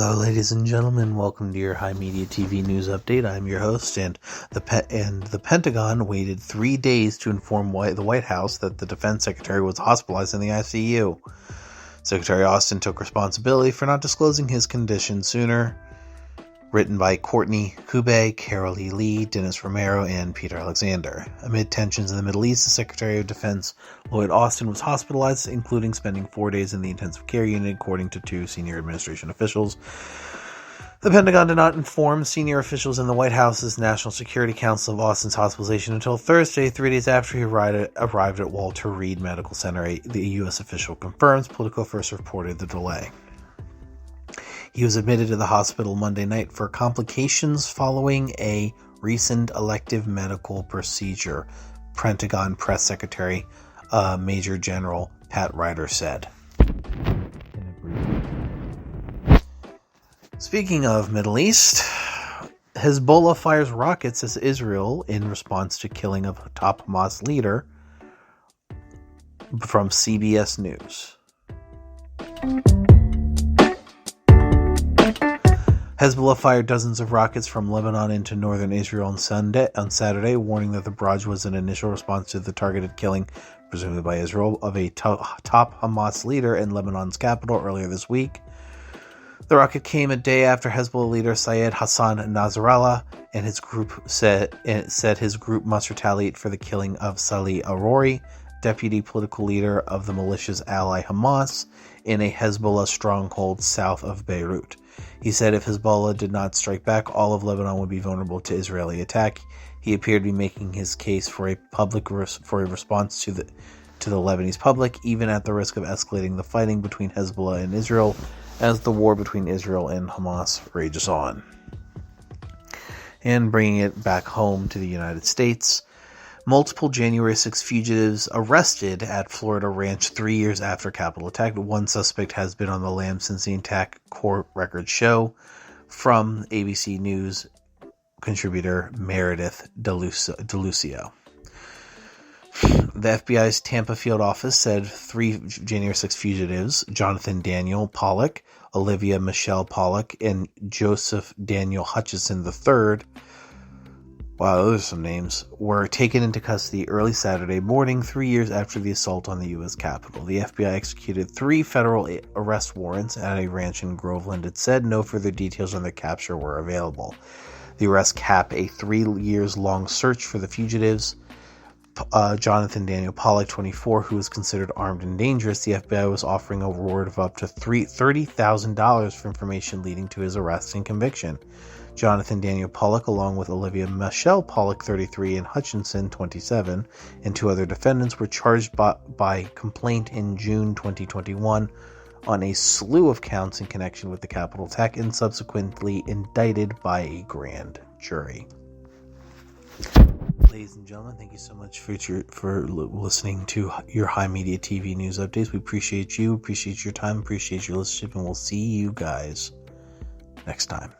Hello, ladies and gentlemen. Welcome to your HIMediaTV news update. I'm your host, and the Pentagon waited 3 days to inform the White House that the Defense Secretary was hospitalized in the ICU. Secretary Austin took responsibility for not disclosing his condition sooner. Written by Courtney Kube, Carol E. Lee, Dennis Romero, and Peter Alexander. Amid tensions in the Middle East, the Secretary of Defense Lloyd Austin was hospitalized, including spending 4 days in the intensive care unit, according to two senior administration officials. The Pentagon did not inform senior officials in the White House's National Security Council of Austin's hospitalization until Thursday, 3 days after he arrived at Walter Reed Medical Center. The U.S. official confirms. Politico first reported the delay. He was admitted to the hospital Monday night for complications following a recent elective medical procedure, Pentagon Press Secretary Major General Pat Ryder said. Speaking of Middle East, Hezbollah fires rockets at Israel in response to killing of top Hamas leader, from CBS News. Hezbollah fired dozens of rockets from Lebanon into northern Israel on Saturday, warning that the barrage was an initial response to the targeted killing, presumably by Israel, of a top Hamas leader in Lebanon's capital earlier this week. The rocket came a day after Hezbollah leader Syed Hassan Nasrallah and his group said his group must retaliate for the killing of Salih Arori, deputy political leader of the militia's ally Hamas, in a Hezbollah stronghold south of Beirut. He said if Hezbollah did not strike back, all of Lebanon would be vulnerable to Israeli attack. He appeared to be making his case for a response to the Lebanese public, even at the risk of escalating the fighting between Hezbollah and Israel as the war between Israel and Hamas rages on. And bringing it back home to the United States, multiple January 6 fugitives arrested at Florida ranch 3 years after Capitol attack. One suspect has been on the lam since the attack, court records show, from ABC News contributor Meredith DeLucio. The FBI's Tampa field office said 3 January 6 fugitives, Jonathan Daniel Pollock, Olivia Michelle Pollock, and Joseph Daniel Hutchison III, wow, those are some names, were taken into custody early Saturday morning, 3 years after the assault on the U.S. Capitol. The FBI executed 3 federal arrest warrants at a ranch in Groveland. It said no further details on the capture were available. The arrests cap a 3 years long search for the fugitives. Jonathan Daniel Pollock, 24, who was considered armed and dangerous, the FBI was offering a reward of up to $30,000 for information leading to his arrest and conviction. Jonathan Daniel Pollock, along with Olivia Michelle Pollock, 33, and Hutchinson, 27, and 2 other defendants, were charged by complaint in June 2021 on a slew of counts in connection with the Capitol attack and subsequently indicted by a grand jury. Ladies and gentlemen, thank you so much for listening to your HIMediaTV news updates. We appreciate you, appreciate your time, appreciate your listenership, and we'll see you guys next time.